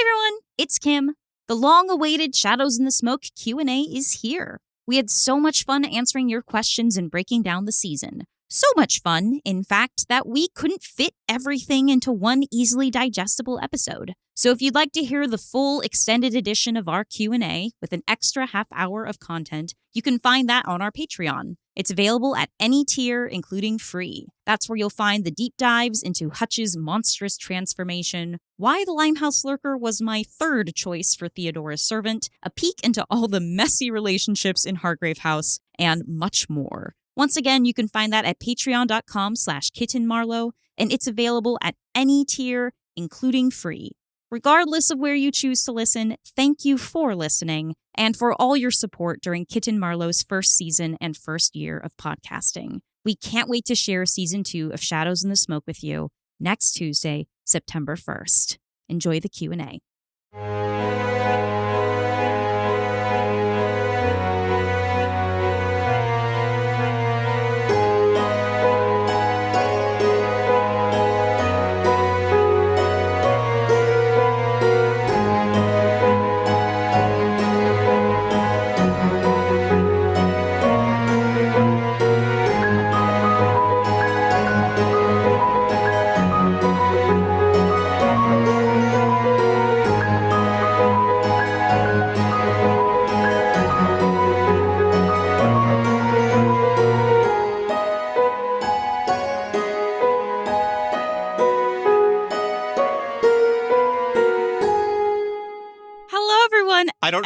everyone, it's Kim. The long-awaited Shadows in the Smoke Q&A is here. We had so much fun answering your questions and breaking down the season. So much fun, in fact, that we couldn't fit everything into one easily digestible episode. So if you'd like to hear the full extended edition of our Q&A with an extra half hour of content, you can find that on our Patreon. It's available at any tier, including free. That's where you'll find the deep dives into Hutch's monstrous transformation, why the Limehouse Lurker was my third choice for Theodora's servant, a peek into all the messy relationships in Hargrave House, and much more. Once again, you can find that at patreon.com/kittenmarlowe, and it's available at any tier, including free. Regardless of where you choose to listen, thank you for listening and for all your support during Kitten Marlowe's first season and first year of podcasting. We can't wait to share Season 2 of Shadows in the Smoke with you next Tuesday, September 1st. Enjoy the Q&A.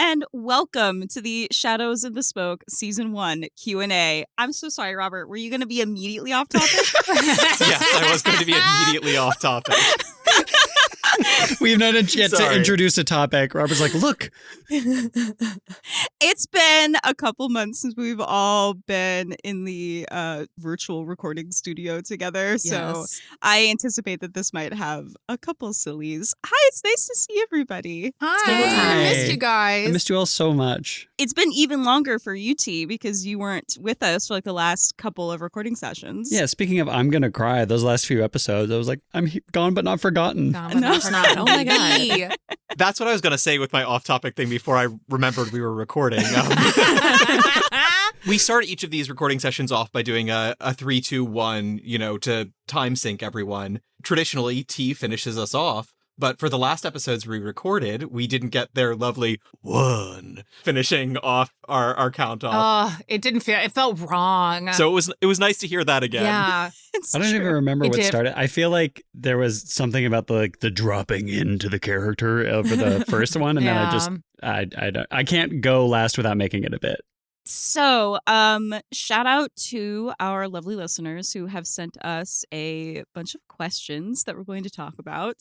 And welcome to the Shadows in the Smoke Season 1 Q&A. I'm so sorry, Robert. Were you going to be immediately off topic? Yes, I was going to be immediately off topic. We've not yet to introduce a topic. Robert's like, look. It's been a couple months since we've all been in the virtual recording studio together. Yes. So I anticipate that this might have a couple sillies. Hi, it's nice to see everybody. Hi. I missed you guys. I missed you all so much. It's been even longer for you, T, because you weren't with us for like the last couple of recording sessions. Yeah, speaking of I'm gonna cry, those last few episodes, I was like, I'm gone but not forgotten. Oh my God. That's what I was going to say with my off-topic thing before I remembered we were recording. We start each of these recording sessions off by doing a 3, 2, 1, to time sync everyone. Traditionally, T finishes us off. But for the last episodes we recorded, we didn't get their lovely 1 finishing off our count off. It felt wrong. So it was nice to hear that again. Yeah. I don't even remember what started. I feel like there was something about the dropping into the character for the first one, and then I can't go last without making it a bit. So, shout out to our lovely listeners who have sent us a bunch of questions that we're going to talk about.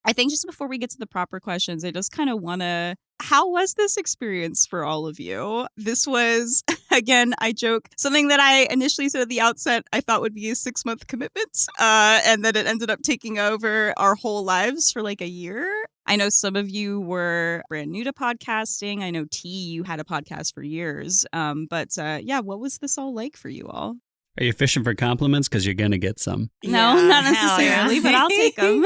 I think just before we get to the proper questions, I just kind of want to, how was this experience for all of you? This was, again, I joke, something that I initially said at the outset I thought would be a 6-month commitment, and then it ended up taking over our whole lives for like a year. I know some of you were brand new to podcasting. I know T, you had a podcast for years. But what was this all like for you all? Are you fishing for compliments? Because you're going to get some. No, not necessarily, but I'll take them.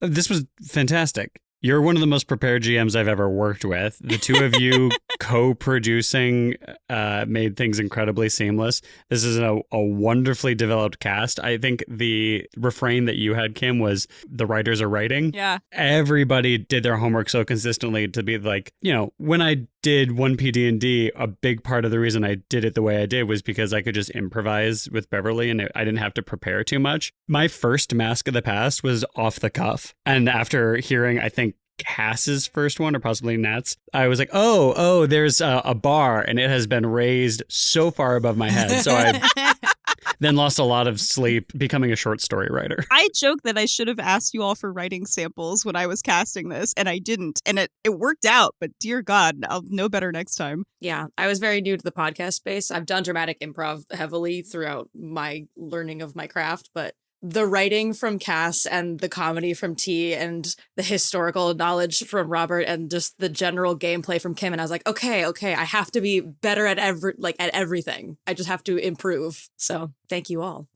This was fantastic. You're one of the most prepared GMs I've ever worked with. The two of you co-producing made things incredibly seamless. This is a wonderfully developed cast. I think the refrain that you had, Kim, was the writers are writing. Yeah. Everybody did their homework so consistently to be like, when I did 1P D&D, a big part of the reason I did it the way I did was because I could just improvise with Beverly and I didn't have to prepare too much. My first Mask of the Past was off the cuff. And after hearing, I think, Cass's first one, or possibly Nat's, I was like, oh, there's a bar and it has been raised so far above my head. So I then lost a lot of sleep becoming a short story writer. I joke that I should have asked you all for writing samples when I was casting this, and I didn't. And it worked out, but dear God, I'll know better next time. Yeah, I was very new to the podcast space. I've done dramatic improv heavily throughout my learning of my craft, but the writing from Cass and the comedy from T and the historical knowledge from Robert and just the general gameplay from Kim. And I was like, okay, I have to be better at everything. I just have to improve. So thank you all.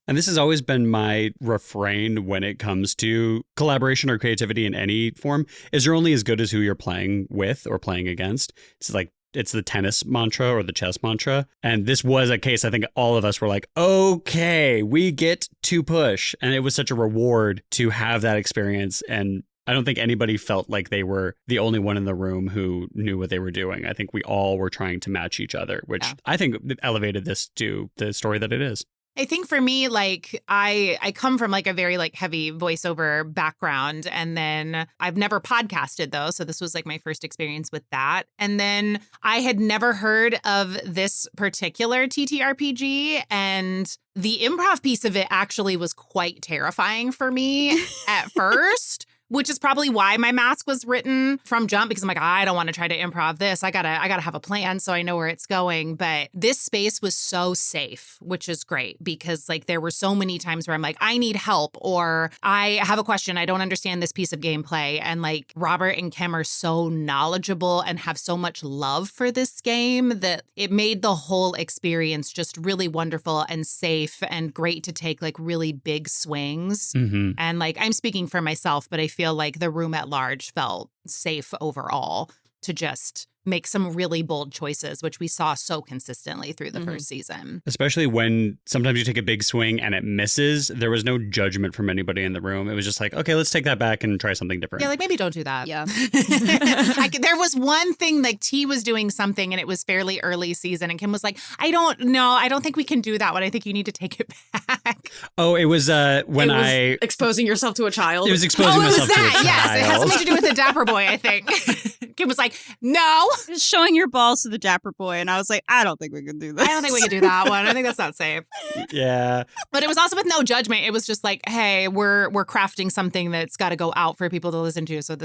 And this has always been my refrain when it comes to collaboration or creativity in any form, is you're only as good as who you're playing with or playing against. It's like, it's the tennis mantra or the chess mantra. And this was a case, I think all of us were like, okay, we get to push. And it was such a reward to have that experience. And I don't think anybody felt like they were the only one in the room who knew what they were doing. I think we all were trying to match each other, which I think elevated this to the story that it is. I think for me, like I come from like a very like heavy voiceover background, and then I've never podcasted though. So this was like my first experience with that. And then I had never heard of this particular TTRPG, and the improv piece of it actually was quite terrifying for me at first. Which is probably why my mask was written from jump, because I'm like, I don't want to try to improv this. I gotta have a plan so I know where it's going. But this space was so safe, which is great, because like there were so many times where I'm like, I need help, or I have a question. I don't understand this piece of gameplay. And like Robert and Kim are so knowledgeable and have so much love for this game that it made the whole experience just really wonderful and safe and great to take like really big swings. Mm-hmm. And like, I'm speaking for myself, but I feel like the room at large felt safe overall to just make some really bold choices, which we saw so consistently through the first season. Especially when sometimes you take a big swing and it misses, there was no judgment from anybody in the room. It was just like, okay, let's take that back and try something different. Yeah, like maybe don't do that. Yeah. There was one thing, like T was doing something and it was fairly early season, and Kim was like, I don't know. I don't think we can do that one. I think you need to take it back. Oh, it was when It was exposing yourself to a child. It was exposing Oh, it was myself to a that. Yes, it has child. something to do with the Dapper Boy, I think. Kim was like, no. Just showing your balls to the Dapper Boy, and I was like, I don't think we can do this. I don't think we can do that one. I think that's not safe. Yeah. But it was also with no judgment. It was just like, hey, we're crafting something that's got to go out for people to listen to. So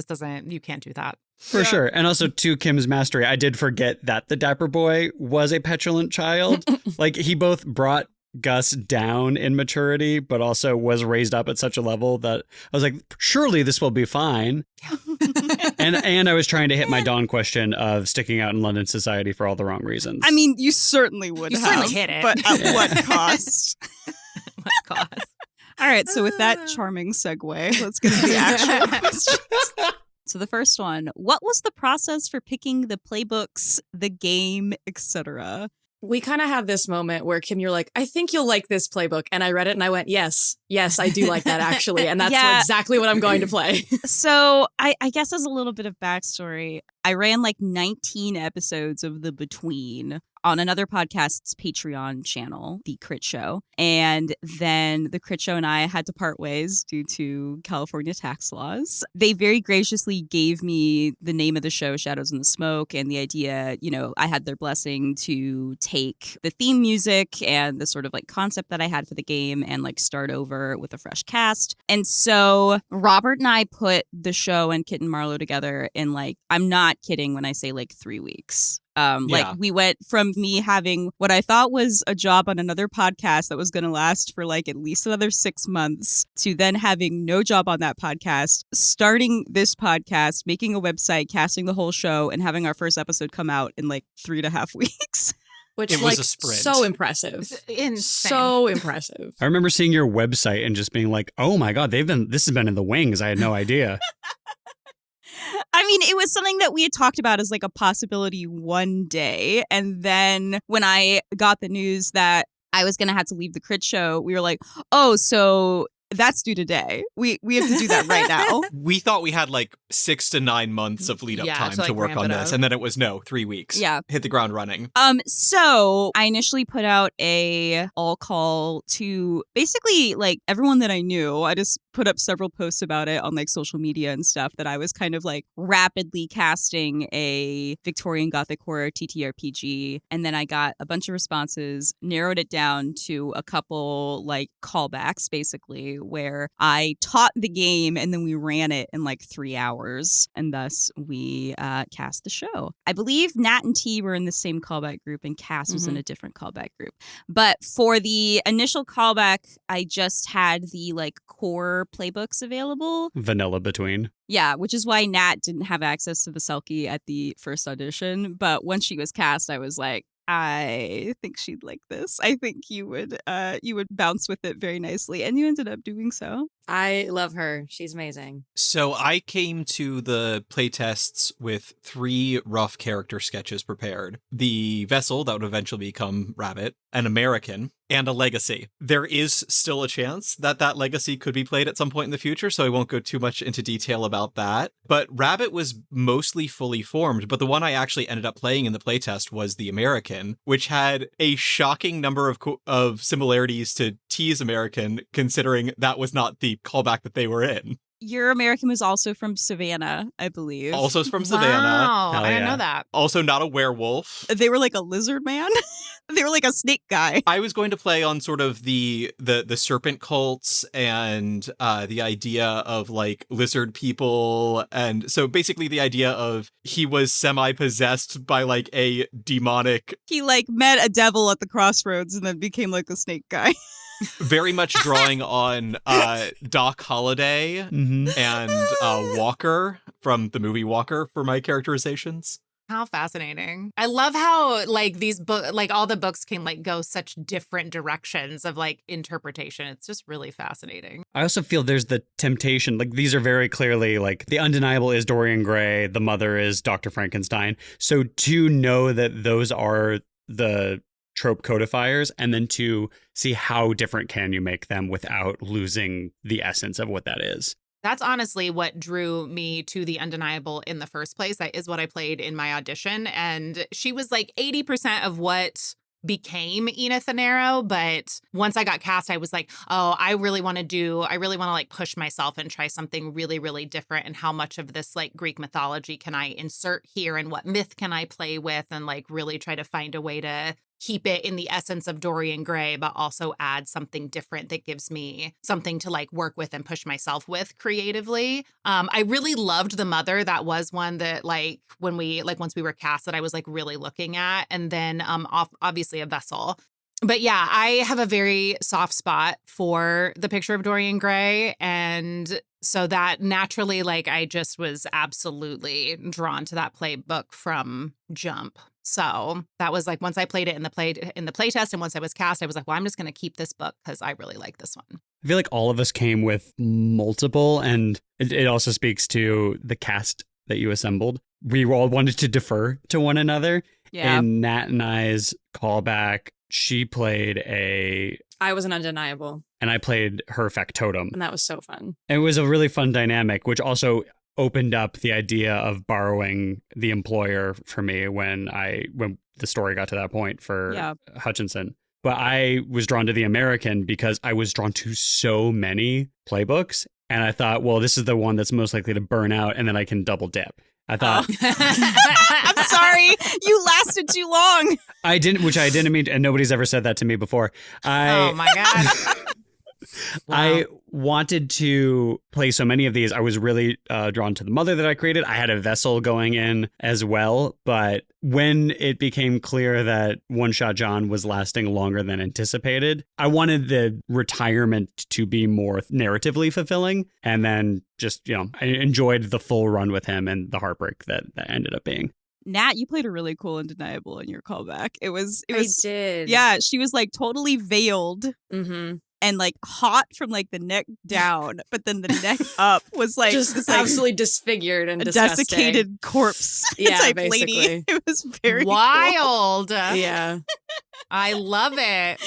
you can't do that. For sure. And also to Kim's mastery, I did forget that the Dapper Boy was a petulant child. Like he both brought Gus down in maturity, but also was raised up at such a level that I was like, surely this will be fine. and I was trying to hit my Dawn question of sticking out in London society for all the wrong reasons. I mean, you certainly would You have. certainly hit it. But at what cost? What cost? All right, so with that charming segue, let's get to the actual questions. So the first one, what was the process for picking the playbooks, the game, etc.? We kind of had this moment where, Kim, you're like, I think you'll like this playbook. And I read it and I went, yes, I do like that actually. And that's Yeah. exactly what I'm going to play. So I guess as a little bit of backstory, I ran like 19 episodes of The Between on another podcast's Patreon channel, The Crit Show. And then The Crit Show and I had to part ways due to California tax laws. They very graciously gave me the name of the show, Shadows in the Smoke, and the idea, I had their blessing to take the theme music and the sort of like concept that I had for the game and like start over with a fresh cast. And so Robert and I put the show and Kit and Marlowe together in like, I'm not kidding when I say like 3 weeks. Like we went from me having what I thought was a job on another podcast that was going to last for like at least another 6 months to then having no job on that podcast, starting this podcast, making a website, casting the whole show, and having our first episode come out in like 3.5 weeks. Which It was a sprint. so impressive. Insane. So impressive. I remember seeing your website and just being like, oh my God, this has been in the wings. I had no idea. I mean, it was something that we had talked about as like a possibility one day. And then when I got the news that I was going to have to leave the Crit Show, we were like, oh, so that's due today. We have to do that right now. We thought we had like 6 to 9 months of lead up Yeah, time to, to like, work ramp on it this. up. And then it was 3 weeks. Yeah. Hit the ground running. So I initially put out a all call to basically like everyone that I knew. I just put up several posts about it on like social media and stuff that I was kind of like rapidly casting a Victorian Gothic horror TTRPG. And then I got a bunch of responses, narrowed it down to a couple like callbacks basically, where I taught the game and then we ran it in like 3 hours. And thus we cast the show. I believe Nat and T were in the same callback group and Cass was in a different callback group. But for the initial callback, I just had the like core playbooks available. Vanilla Between. Yeah, which is why Nat didn't have access to the Selkie at the first audition. But once she was cast, I was like, I think she'd like this. I think you would bounce with it very nicely, and you ended up doing so. I love her. She's amazing. So I came to the playtests with 3 rough character sketches prepared. The vessel that would eventually become Rabbit, an American, and a legacy. There is still a chance that that legacy could be played at some point in the future, so I won't go too much into detail about that. But Rabbit was mostly fully formed, but the one I actually ended up playing in the playtest was the American, which had a shocking number of similarities to T's American, considering that was not the callback that they were in. Your American was also from Savannah, I believe. Also from Savannah. Wow, Hell I didn't yeah. know that. Also not a werewolf. They were like a lizard man. They were like a snake guy. I was going to play on sort of the serpent cults and the idea of like lizard people. And so basically the idea of he was semi-possessed by like a demonic, He like met a devil at the crossroads and then became like a snake guy. very much drawing on Doc Holliday Mm-hmm. and Walker from the movie Walker for my characterizations. How fascinating. I love how like these all the books can like go such different directions of like interpretation. It's just really fascinating. I also feel there's the temptation, like these are very clearly like the undeniable is Dorian Gray, the mother is Dr. Frankenstein. So to know that those are the trope codifiers and then to see how different can you make them without losing the essence of what that is. That's honestly what drew me to The Undeniable in the first place. That is what I played in my audition. And she was like 80% of what became Ina Thanero. But once I got cast, I was like, oh, I really want to like push myself and try something really, really different. And how much of this like Greek mythology can I insert here and what myth can I play with and like really try to find a way to keep it in the essence of Dorian Gray, but also add something different that gives me something to like work with and push myself with creatively. I really loved the mother. That was one that like when we like once we were cast that I was like really looking at, and then obviously a vessel. But yeah, I have a very soft spot for the picture of Dorian Gray, and so that naturally like I just was absolutely drawn to that playbook from jump. So that was like once I played it in the playtest and once I was cast, I was like, well, I'm just going to keep this book because I really like this one. I feel like all of us came with multiple, and it also speaks to the cast that you assembled. We all wanted to defer to one another. Yeah. In Nat and I's callback, she played I was an undeniable, and I played her factotum. and that was so fun. It was a really fun dynamic, which also opened up the idea of borrowing the employer for me when the story got to that point for Hutchinson. But I was drawn to the American because I was drawn to so many playbooks, and I thought, well, this is the one that's most likely to burn out, and then I can double dip. I thought I'm sorry. You lasted too long. I didn't mean, and nobody's ever said that to me before. Oh my God. Wow. I wanted to play so many of these. I was really drawn to the mother that I created. I had a vessel going in as well. But when it became clear that One Shot John was lasting longer than anticipated, I wanted the retirement to be more narratively fulfilling. And then just, I enjoyed the full run with him and the heartbreak that ended up being. Nat, you played a really cool Undeniable in your callback. It was I did. Yeah, she was like totally veiled. Mm-hmm. And like hot from like the neck down, but then the neck up was like Just this, like, absolutely disfigured and a disgusting. desiccated corpse Yeah, type basically. lady. It was very wild. Yeah. I love it.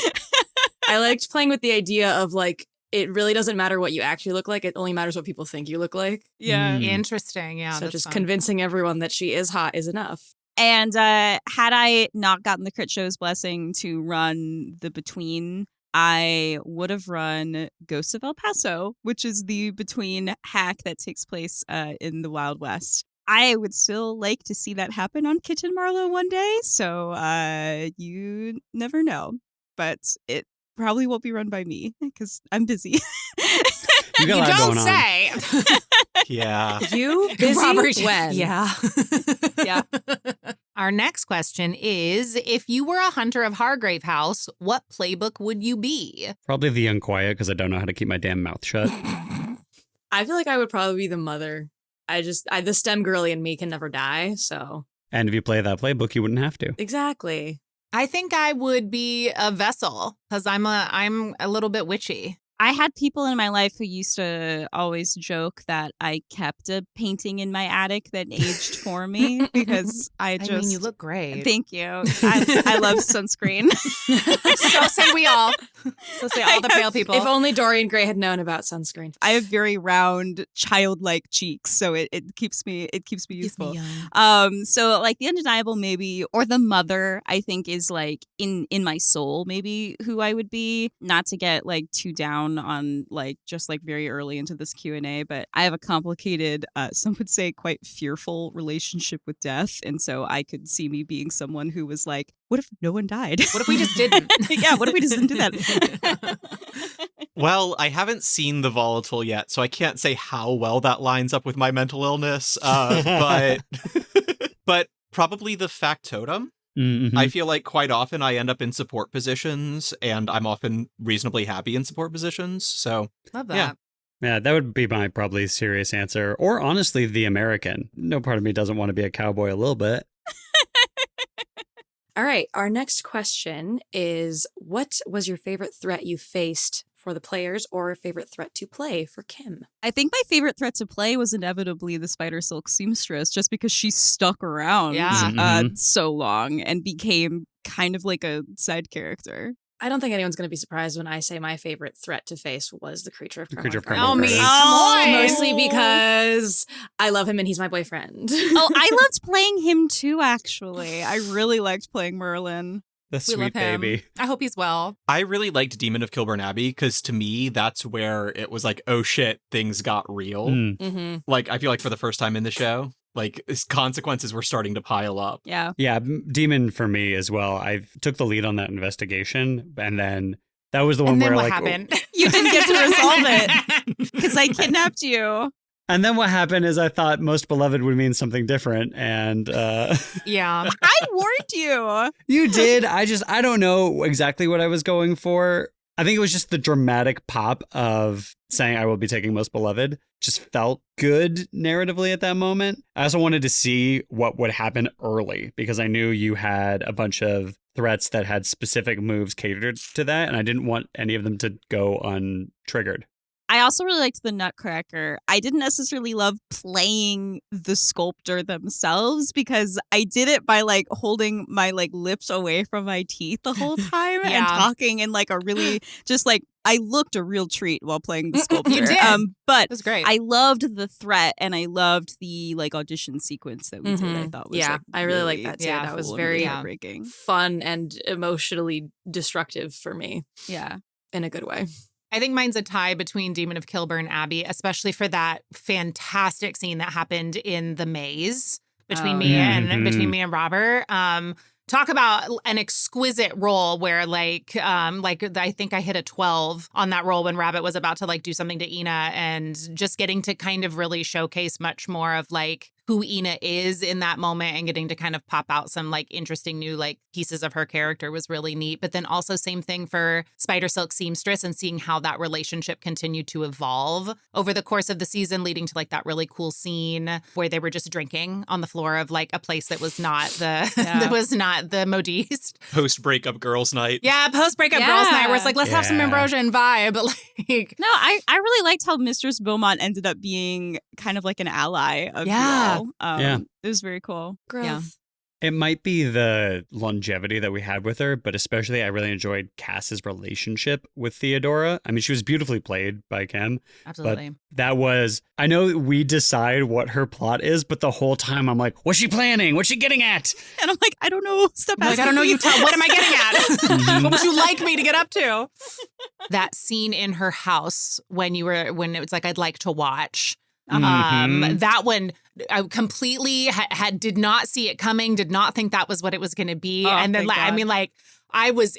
I liked playing with the idea of like, it really doesn't matter what you actually look like. It only matters what people think you look like. Yeah. Interesting. Yeah. So that's just fun. convincing everyone that she is hot is enough. And had I not gotten the Crit Show's blessing to run the Between, I would have run Ghosts of El Paso, which is the Between hack that takes place in the Wild West. I would still like to see that happen on Kitten Marlowe one day, so you never know. But it probably won't be run by me because I'm busy. You got a You lot don't going on. say. Yeah. You busy? Robert, When? Yeah. Yeah. Our next question is, if you were a hunter of Hargrave House, what playbook would you be? Probably the Unquiet because I don't know how to keep my damn mouth shut. I feel like I would probably be the mother. The STEM girly in me can never die. So And if you play that playbook, you wouldn't have to. exactly. I think I would be a vessel because I'm a little bit witchy. I had people in my life who used to always joke that I kept a painting in my attic that aged for me because I mean, you look great. Thank you. I love sunscreen. So say we all. So say all the pale people. If only Dorian Gray had known about sunscreen. I have very round, childlike cheeks, so it keeps me youthful. young. So like the undeniable maybe, or the mother, I think is like in my soul maybe who I would be. Not to get like too down on like just like very early into this Q&A, but I have a complicated, some would say quite fearful relationship with death, and so I could see me being someone who was like, what if no one died? What if we just didn't? Yeah, what if we just didn't do that? Well, I haven't seen The Volatile yet, so I can't say how well that lines up with my mental illness, but but probably the factotum. Mm-hmm. I feel like quite often I end up in support positions, and I'm often reasonably happy in support positions. So Love that. Yeah. Yeah, that would be my probably serious answer. Or honestly, the American. No part of me doesn't want to be a cowboy a little bit. All right. Our next question is, what was your favorite threat you faced for the players, or favorite threat to play for Kim? I think my favorite threat to play was inevitably the Spider Silk Seamstress, just because she stuck around Yeah. so long and became kind of like a side character. I don't think anyone's going to be surprised when I say my favorite threat to face was the Creature of Creature of Carmine. Carmine. Oh, me. Come on. Mostly because I love him and he's my boyfriend. Oh, I loved playing him too, actually. I really liked playing Merlin. The We love sweet him. baby. I hope he's well. I really liked Demon of Kilburn Abbey because to me, that's where it was like, oh shit, things got real. Mm. Mm-hmm. Like, I feel like for the first time in the show, like consequences were starting to pile up. Yeah. Yeah, Demon for me as well. I took the lead on that investigation, and then that was the one And then where what like, happened? You didn't get to resolve it because I kidnapped you. and then what happened is I thought Most Beloved would mean something different, and Yeah. I warned you. you did. I don't know exactly what I was going for. I think it was just the dramatic pop of saying I will be taking Most Beloved. Just felt good narratively at that moment. I also wanted to see what would happen early because I knew you had a bunch of threats that had specific moves catered to that, and I didn't want any of them to go untriggered. I also really liked the Nutcracker. I didn't necessarily love playing the sculptor themselves because I did it by like holding my like lips away from my teeth the whole time and Yeah. talking in like a really just like I looked a real treat while playing the sculptor. You did. But It was great. I loved the threat and I loved the like audition sequence that we did. I thought was Yeah, like, I really like that too. yeah, That was cool and very really heartbreaking. fun and emotionally destructive for me Yeah. in a good way. I think mine's a tie between Demon of Kilburn Abbey, especially for that fantastic scene that happened in the maze between Oh, me yeah. and Robert. Talk about an exquisite role where like I think I hit a 12 on that role when Rabbit was about to like do something to Ina, and just getting to kind of really showcase much more of like who Ina is in that moment and getting to kind of pop out some like interesting new like pieces of her character was really neat. But then also same thing for Spider Silk Seamstress and seeing how that relationship continued to evolve over the course of the season, leading to like that really cool scene where they were just drinking on the floor of like a place that was not the that was not the Modiste. Post breakup girls' night. Yeah, post breakup girls night where it's like let's have some Yeah. Ambrosian vibe, but like No, I really liked how Mistress Beaumont ended up being kind of like an ally of Yeah. you all. Yeah. It was very cool. Growth. Yeah. It might be the longevity that we had with her, but especially I really enjoyed Cass's relationship with Theodora. I mean, she was beautifully played by Kim. absolutely. That was, I know we decide what her plot is, but the whole time I'm like, what's she planning? What's she getting at? And I'm like, I don't know. Stop Like, asking I don't know, me. you tell, what am I getting at? Mhm. What would you like me to get up to? That scene in her house when it was like, I'd like to watch. Mhm. That one, I completely did not see it coming, did not think that was what it was going to be. Oh, And then, thank I God. mean, like, I was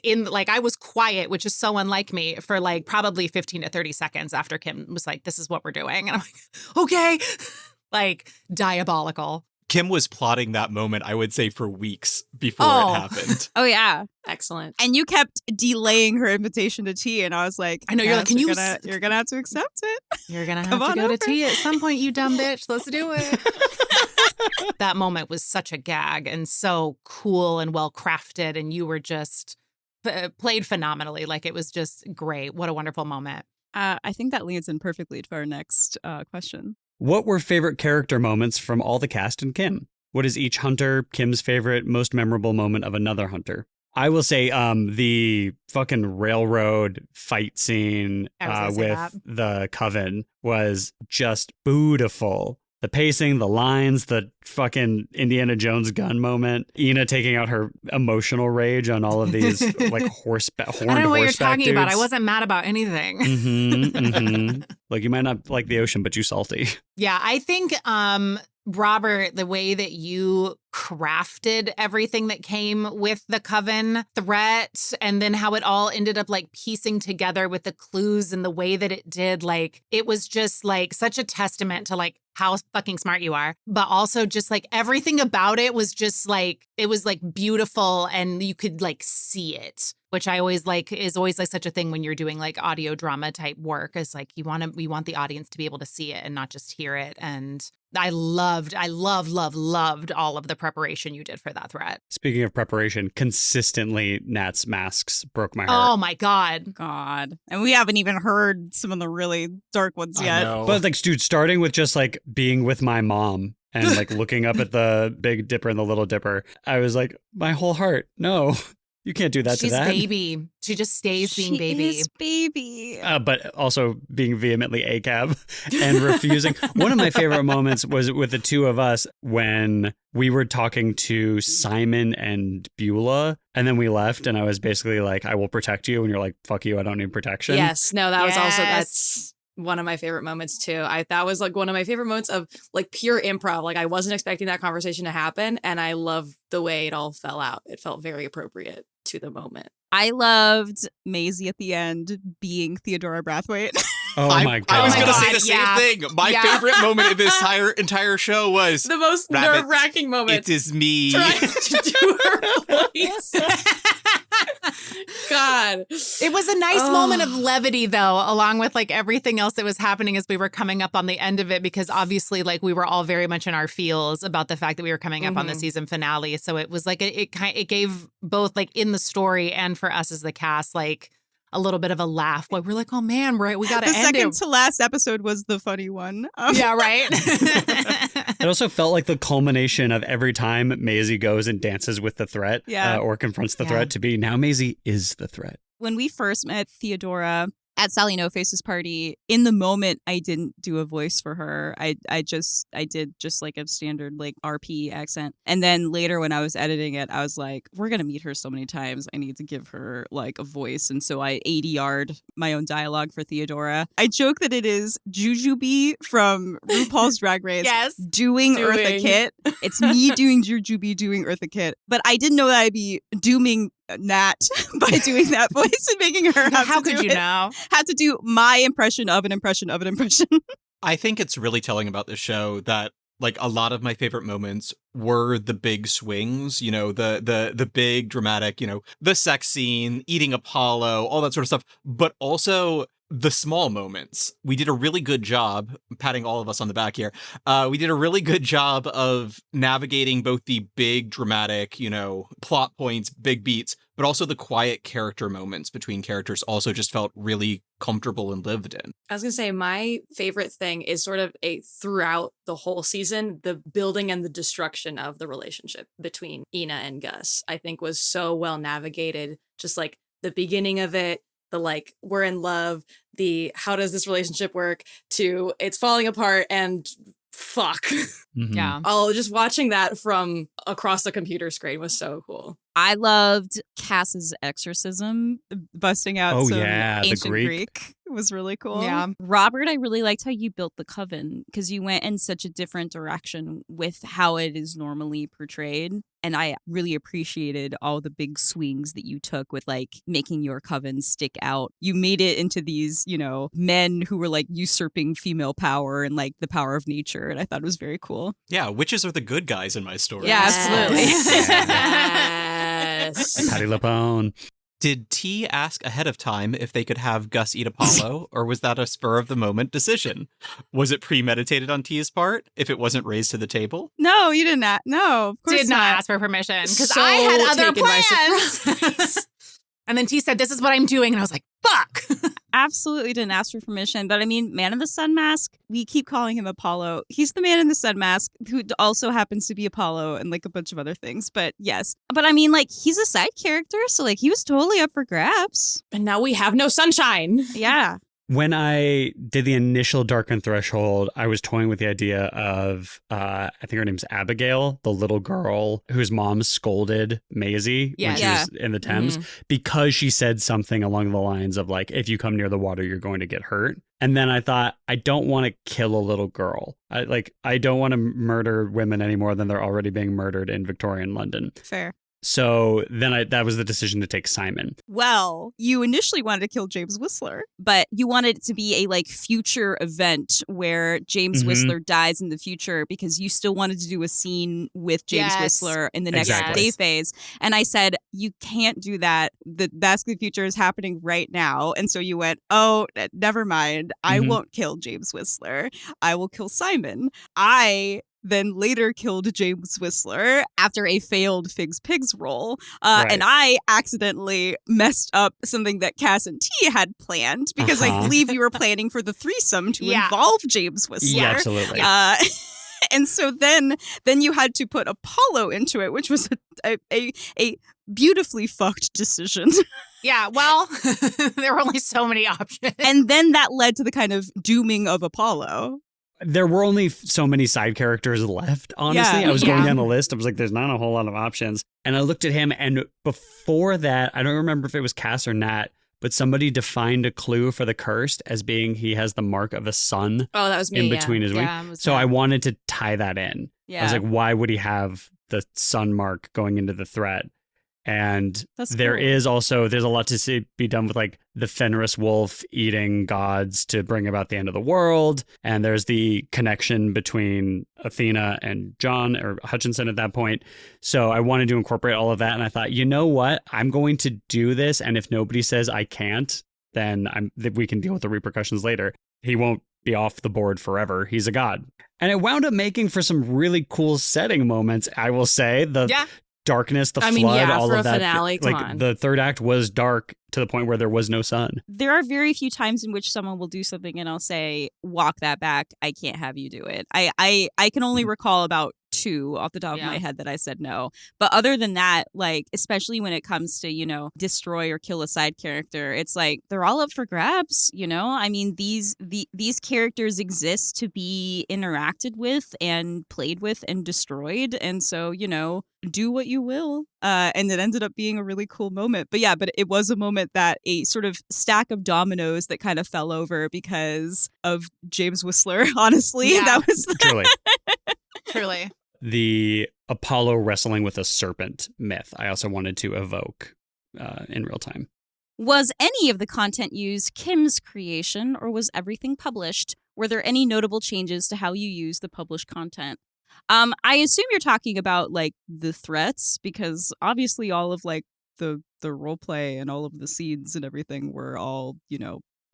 quiet, which is so unlike me, for like probably 15 to 30 seconds after Kim was like, this is what we're doing. And I'm like, okay. Like, diabolical. Kim was plotting that moment, I would say, for weeks before Oh. it happened. Oh, yeah. Excellent. And you kept delaying her invitation to tea. And I was like, I know, you're like, "Cass, can you you're gonna have to accept it. You're going to Come have to on go to over. tea at some point, you dumb bitch. Let's do it. That moment was such a gag and so cool and well crafted. And you were just played phenomenally. Like, it was just great. What a wonderful moment. I think that leads in perfectly to our next question. What were favorite character moments from all the cast and Kim? What is each hunter, Kim's favorite, most memorable moment of another hunter? I will say the fucking railroad fight scene with the Coven was just beautiful. The pacing, the lines, the fucking Indiana Jones gun moment, Ina taking out her emotional rage on all of these like horned I don't know what you're talking dudes. about. I wasn't mad about anything. Like, you might not like the ocean, but you salty. Yeah, I think Robert, the way that you crafted everything that came with the Coven threat and then how it all ended up like piecing together with the clues and the way that it did, like, it was just like such a testament to like how fucking smart you are, but also just like everything about it was just like, it was like beautiful and you could like see it, which I always like, is always like such a thing when you're doing like audio drama type work, is like we want the audience to be able to see it and not just hear it. And I loved all of the preparation you did for that threat. Speaking of preparation, consistently Nat's masks broke my heart. Oh my God. And we haven't even heard some of the really dark ones yet. But like, dude, starting with just like being with my mom and like looking up at the Big Dipper and the Little Dipper, I was like, my whole heart, no. You can't do that She's to that. baby. She just stays being baby. She is baby. But also being vehemently ACAB and refusing. One of my favorite moments was with the two of us when we were talking to Simon and Beulah, and then we left, and I was basically like, I will protect you. And you're like, fuck you, I don't need protection. Yes, no, that was also, that's one of my favorite moments too. That was like one of my favorite moments of like pure improv. Like, I wasn't expecting that conversation to happen, and I loved the way it all fell out. It felt very appropriate to the moment. I loved Maisie at the end being Theodora Brathwaite. Oh my God. I was going to say God, the same thing. My favorite moment of this entire show was The most Rabbit, nerve-wracking moment. it is me. Trying to do her voice. God. It was a nice moment of levity, though, along with like everything else that was happening as we were coming up on the end of it, because obviously, like, we were all very much in our feels about the fact that we were coming up on the season finale. So it was like it gave both like in the story and for us as the cast like a little bit of a laugh. Like, we're like, oh man, we got to The end second it. to last episode was the funny one. Yeah, right. It also felt like the culmination of every time Maisie goes and dances with the threat or confronts the threat to be, now Maisie is the threat. When we first met Theodora at Sally No Face's party, in the moment, I didn't do a voice for her. I did just like a standard like RP accent. And then later when I was editing it, I was like, we're going to meet her so many times. I need to give her like a voice. And so I ADR'd my own dialogue for Theodora. I joke that it is Jujubee from RuPaul's Drag Race doing Eartha Kitt. It's me doing Jujubee doing Eartha Kitt. But I didn't know that I'd be dooming Nat by doing that voice and making her have How to could do you it. know? Had to do my impression of an impression of an impression. I think it's really telling about this show that like a lot of my favorite moments were the big swings, you know, the big dramatic, you know, the sex scene, eating Apollo, all that sort of stuff, but also the small moments. We did a really good job, patting all of us on the back here. We did a really good job of navigating both the big dramatic, you know, plot points, big beats, but also the quiet character moments between characters also just felt really comfortable and lived in. I was going to say, my favorite thing is sort of throughout the whole season, the building and the destruction of the relationship between Ina and Gus, I think was so well navigated. Just like the beginning of it, the like, we're in love, the how does this relationship work, to it's falling apart and fuck. Mm-hmm. Yeah. Oh, just watching that from across the computer screen was so cool. I loved Cass's exorcism, busting out some the ancient Greek. Greek. It was really cool. Yeah. Robert, I really liked how you built the Coven because you went in such a different direction with how it is normally portrayed. And I really appreciated all the big swings that you took with like making your Coven stick out. You made it into these, you know, men who were like usurping female power and like the power of nature. And I thought it was very cool. Yeah, witches are the good guys in my story. Yeah, absolutely. Yes. Patty LaPone. Did T ask ahead of time if they could have Gus eat Apollo, or was that a spur-of-the-moment decision? Was it premeditated on T's part if it wasn't raised to the table? No, you didn't. No, of course Did not ask for permission because So I had other taken by surprise. plans. And then T said, "This is what I'm doing," and I was like, "Fuck." Absolutely didn't ask for permission. But I mean, Man in the Sun Mask, we keep calling him Apollo. He's the Man in the Sun Mask who also happens to be Apollo and like a bunch of other things. But yes. But I mean, like, he's a side character. So like he was totally up for grabs. And now we have no sunshine. Yeah. When I did the initial Darken Threshold, I was toying with the idea of, I think her name's Abigail, the little girl whose mom scolded Maisie when she was in the Thames because she said something along the lines of like, if you come near the water, you're going to get hurt. And then I thought, I don't want to kill a little girl. I don't want to murder women any more than they're already being murdered in Victorian London. Fair. So then that was the decision to take Simon. Well, you initially wanted to kill James Whistler, but you wanted it to be a like future event where James Whistler dies in the future because you still wanted to do a scene with James Whistler in the next day phase. And I said, you can't do that. The Mask of the Future is happening right now. And so you went, oh, never mind. I won't kill James Whistler. I will kill Simon. I then later killed James Whistler after a failed Figs Pigs roll. And I accidentally messed up something that Cass and T had planned because I believe you were planning for the threesome to involve James Whistler. Yeah, absolutely. And so then you had to put Apollo into it, which was a beautifully fucked decision. Yeah, well, there were only so many options. And then that led to the kind of dooming of Apollo. There were only so many side characters left, honestly. I was going down the list. I was like, there's not a whole lot of options. And I looked at him, and before that, I don't remember if it was Cass or Nat, but somebody defined a clue for the cursed as being he has the mark of a sun that was me, in between his wings. So I wanted to tie that in. I was like, why would he have the sun mark going into the threat? And there's a lot to be done with like the Fenris wolf eating gods to bring about the end of the world. And there's the connection between Athena and John or Hutchinson at that point. So I wanted to incorporate all of that. And I thought, you know what? I'm going to do this. And if nobody says I can't, then we can deal with the repercussions later. He won't be off the board forever. He's a god. And it wound up making for some really cool setting moments, I will say. Darkness, the flood, all of that. Finale, like the third act was dark to the point where there was no sun. There are very few times in which someone will do something and I'll say, walk that back. I can't have you do it. I can only recall about 2 off the top of my head that I said no. But other than that, like, especially when it comes to, destroy or kill a side character, it's like they're all up for grabs, I mean, these characters exist to be interacted with and played with and destroyed. And so, do what you will. And it ended up being a really cool moment. But it was a moment that a sort of stack of dominoes that kind of fell over because of James Whistler, honestly. Yeah. That was Truly. The Apollo wrestling with a serpent myth, I also wanted to evoke in real time. Was any of the content used Kim's creation, or was everything published? Were there any notable changes to how you use the published content? I assume you're talking about like the threats, because obviously all of like the role play and all of the scenes and everything were all,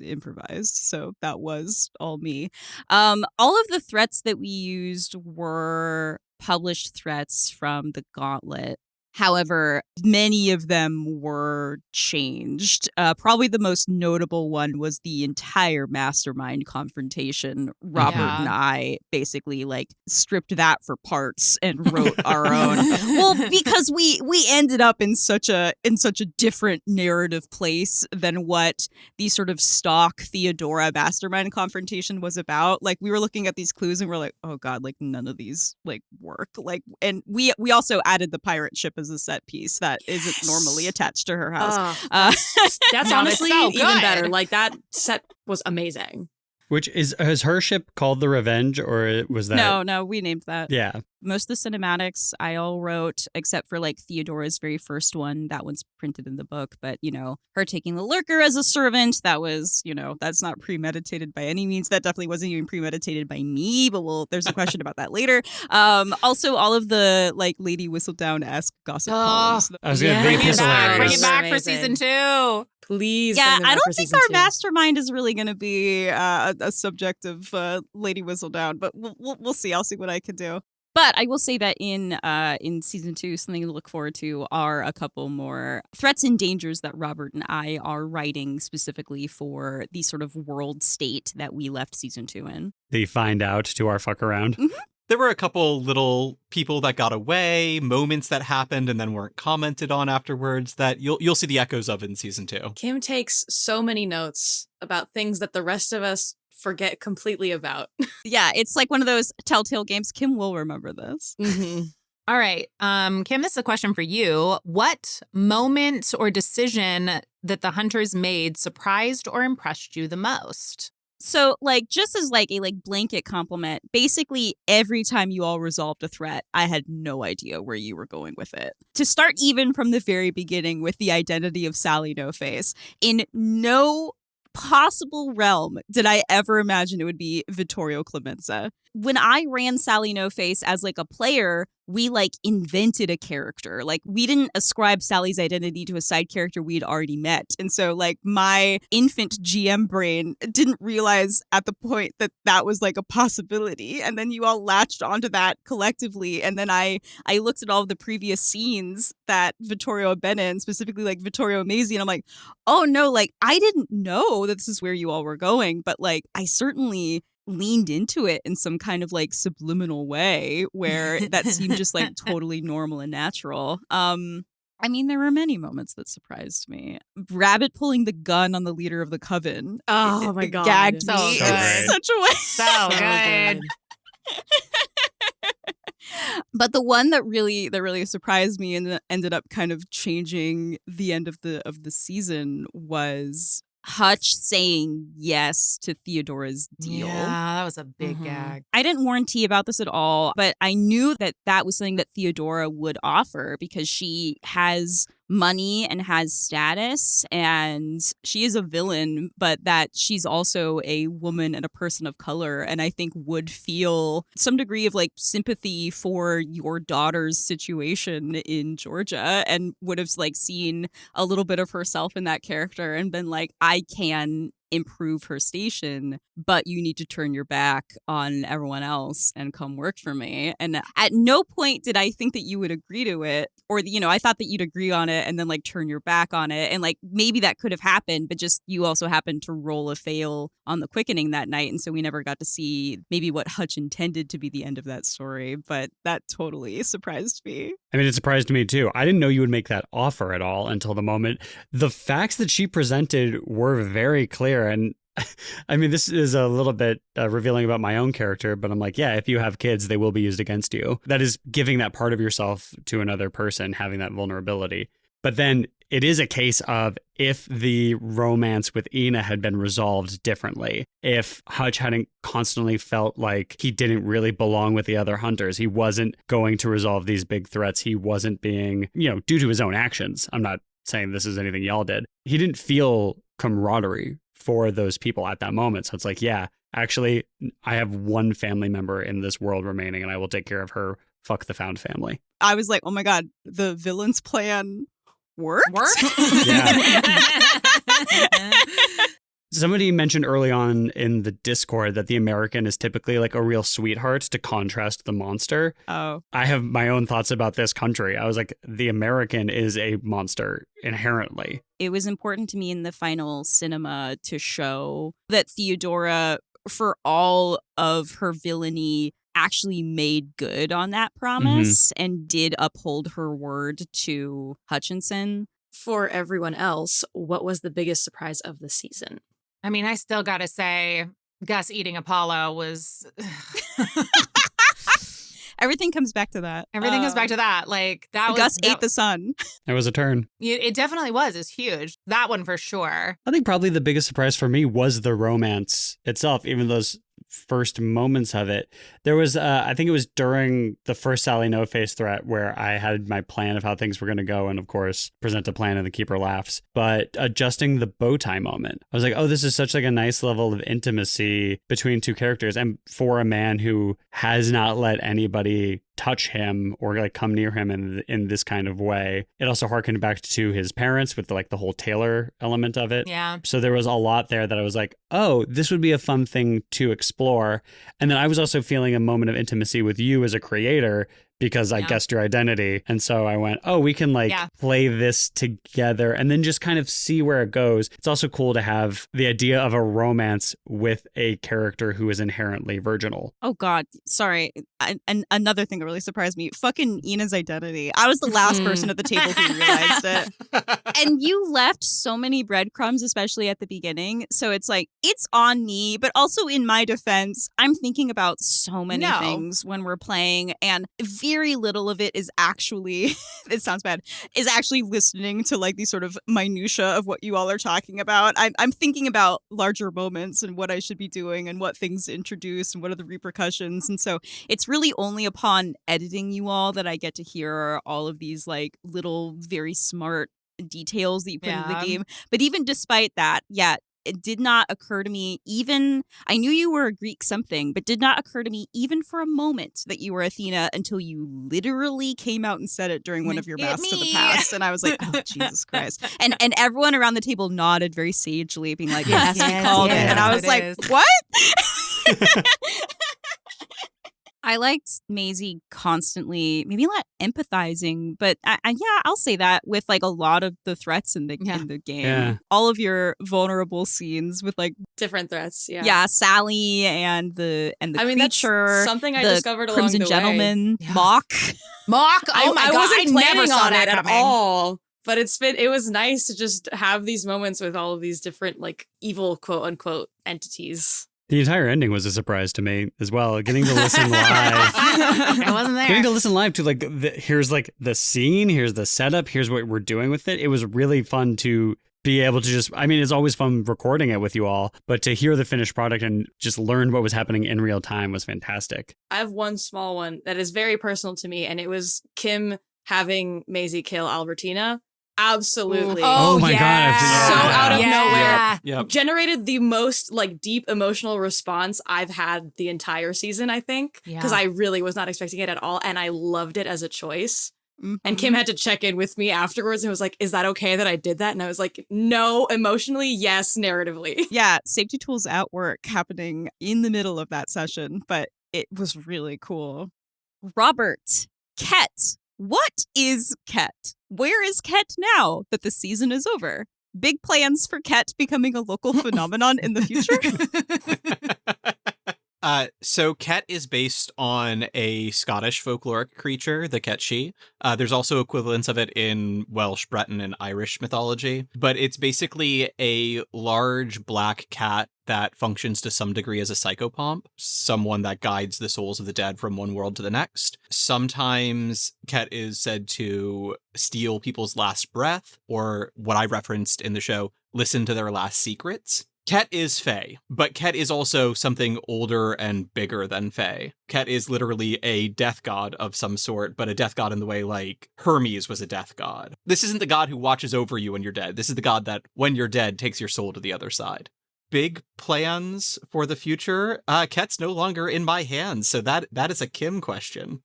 improvised. So that was all me. All of the threats that we used were published threats from the Gauntlet. However, many of them were changed. Probably the most notable one was the entire mastermind confrontation. Robert and I basically like stripped that for parts and wrote our own. Well, because we ended up in such a different narrative place than what the sort of stock Theodora mastermind confrontation was about. Like, we were looking at these clues and we're like, oh god, like none of these like work. Like, and we also added the pirate ship as a set piece that isn't normally attached to her house. That's honestly so even better. Like, that set was amazing. Which is her ship called the Revenge, or was that? No, we named that. Yeah. Most of the cinematics I all wrote, except for like Theodora's very first one. That one's printed in the book. But, her taking the Lurker as a servant, that was, that's not premeditated by any means. That definitely wasn't even premeditated by me, but there's a question about that later. Also, all of the like Lady Whistledown-esque gossip columns. I was going to Bring make it this back. Bring hilarious. it back for Amazing. season 2. Please. Yeah, bring them I back for don't think season our 2. mastermind is really going to be a subject of Lady Whistledown, but we'll see. I'll see what I can do. But I will say that in season 2, something to look forward to are a couple more threats and dangers that Robert and I are writing specifically for the sort of world state that we left season 2 in. The find out to our fuck around. Mm-hmm. There were a couple little people that got away, moments that happened and then weren't commented on afterwards that you'll see the echoes of in season 2. Kim takes so many notes about things that the rest of us forget completely about. Yeah, it's like one of those telltale games. Kim will remember this. Mm-hmm. All right. Kim, this is a question for you. What moment or decision that the hunters made surprised or impressed you the most? So, just as a blanket compliment, basically every time you all resolved a threat, I had no idea where you were going with it. To start even from the very beginning with the identity of Sally No Face, in no possible realm did I ever imagine it would be Vittorio Clemenza. When I ran Sally No Face as a player, we invented a character. We didn't ascribe Sally's identity to a side character we'd already met. And so my infant GM brain didn't realize at the point that that was a possibility. And then you all latched onto that collectively. And then I looked at all of the previous scenes that Vittorio had been in, specifically Vittorio Maisie, and I'm like, oh no, I didn't know that this is where you all were going, but I certainly leaned into it in some kind of subliminal way where that seemed just totally normal and natural. I mean, there were many moments that surprised me. Rabbit pulling the gun on the leader of the coven. Oh my God. Gagged So me good. in such a way. So good. But the one that really surprised me and ended up kind of changing the end of the season was Hutch saying yes to Theodora's deal. Yeah, that was a big gag. I didn't warn T about this at all, but I knew that was something that Theodora would offer because she has money and has status and she is a villain, but that she's also a woman and a person of color, and I think would feel some degree of sympathy for your daughter's situation in Georgia and would have seen a little bit of herself in that character and been I can improve her station, but you need to turn your back on everyone else and come work for me. And at no point did I think that you would agree to it, or I thought that you'd agree on it and then turn your back on it, and maybe that could have happened, but just you also happened to roll a fail on the quickening that night, and so we never got to see maybe what Hutch intended to be the end of that story. But that totally surprised me. I mean, it surprised me too. I didn't know you would make that offer at all until the moment. The facts that she presented were very clear. And I mean, this is a little bit revealing about my own character, but I'm yeah, if you have kids, they will be used against you. That is giving that part of yourself to another person, having that vulnerability. But then it is a case of if the romance with Ina had been resolved differently, if Hutch hadn't constantly felt like he didn't really belong with the other hunters, he wasn't going to resolve these big threats, he wasn't being, due to his own actions. I'm not saying this is anything y'all did. He didn't feel camaraderie for those people at that moment. So it's yeah, actually, I have one family member in this world remaining and I will take care of her. Fuck the found family. I was oh my God, the villain's plan worked? Yeah. Somebody mentioned early on in the Discord that the American is typically a real sweetheart to contrast the monster. Oh. I have my own thoughts about this country. I was the American is a monster inherently. It was important to me in the final cinema to show that Theodora, for all of her villainy, actually made good on that promise and did uphold her word to Hutchinson. For everyone else, what was the biggest surprise of the season? I mean, I still got to say, Gus eating Apollo was... Everything comes back to that. Everything comes back to that. Like that Gus ate the sun. It was a turn. It definitely was. It's huge. That one for sure. I think probably the biggest surprise for me was the romance itself, even those first moments of it. There was, I think it was during the first Sally No Face threat where I had my plan of how things were going to go, and of course, present a plan and the keeper laughs. But adjusting the bow tie moment, I was like, oh, this is such like a nice level of intimacy between two characters, and for a man who has not let anybody touch him or like come near him in this kind of way. It also harkened back to his parents with like the whole Taylor element of it. Yeah. So there was a lot there that I was like, oh, this would be a fun thing to explore. And then I was also feeling a moment of intimacy with you as a creator because I guessed your identity. And so I went, oh, we can like play this together and then just kind of see where it goes. It's also cool to have the idea of a romance with a character who is inherently virginal. Oh, God. Sorry. And another thing that really surprised me, fucking Ina's identity. I was the last person at the table who realized it. And you left so many breadcrumbs, especially at the beginning. So it's like, it's on me. But also in my defense, I'm thinking about so many things when we're playing. And very little of it is actually, it sounds bad, is actually listening to like these sort of minutia of what you all are talking about. I'm thinking about larger moments and what I should be doing and what things introduce and what are the repercussions. And so it's really only upon editing you all that I get to hear all of these like little, very smart details that you put into the game. But even despite that, it did not occur to me I knew you were a Greek something, but did not occur to me even for a moment that you were Athena until you literally came out and said it during one of your Masks to the Past. And I was like, oh, Jesus Christ. And everyone around the table nodded very sagely, being like, yes, we called it. And I was like, what? I liked Maisie constantly, maybe not empathizing, but I'll say that with like a lot of the threats in the game. Yeah. All of your vulnerable scenes with like different threats. Yeah, Sally and the creature. That's something I discovered along Crimson the Gentleman, way. Mock. Oh my I God. wasn't planning never saw on that it at coming. all. But it was nice to just have these moments with all of these different like evil quote unquote entities. The entire ending was a surprise to me as well. Getting to listen live. I wasn't there. Getting to listen live to like, here's like the scene, here's the setup, here's what we're doing with it. It was really fun to be able to just, I mean, it's always fun recording it with you all, but to hear the finished product and just learn what was happening in real time was fantastic. I have one small one that is very personal to me, and it was Kim having Maisie kill Albertina. Absolutely. Oh my God. So out of nowhere. Yep. Generated the most like deep emotional response I've had the entire season, I think. Because I really was not expecting it at all. And I loved it as a choice. Mm-hmm. And Kim had to check in with me afterwards and was like, is that okay that I did that? And I was like, no, emotionally, yes, narratively. Yeah, safety tools at work happening in the middle of that session, but it was really cool. Robert, Ket. What is Ket? Where is Ket now that the season is over? Big plans for Ket becoming a local phenomenon in the future? So Ket is based on a Scottish folkloric creature, the Ketshi. There's also equivalents of it in Welsh, Breton, and Irish mythology. But it's basically a large black cat that functions to some degree as a psychopomp, someone that guides the souls of the dead from one world to the next. Sometimes Ket is said to steal people's last breath, or what I referenced in the show, listen to their last secrets. Ket is Fae, but Ket is also something older and bigger than Fae. Ket is literally a death god of some sort, but a death god in the way like Hermes was a death god. This isn't the god who watches over you when you're dead. This is the god that, when you're dead, takes your soul to the other side. Big plans for the future. Ket's no longer in my hands, so that is a Kim question.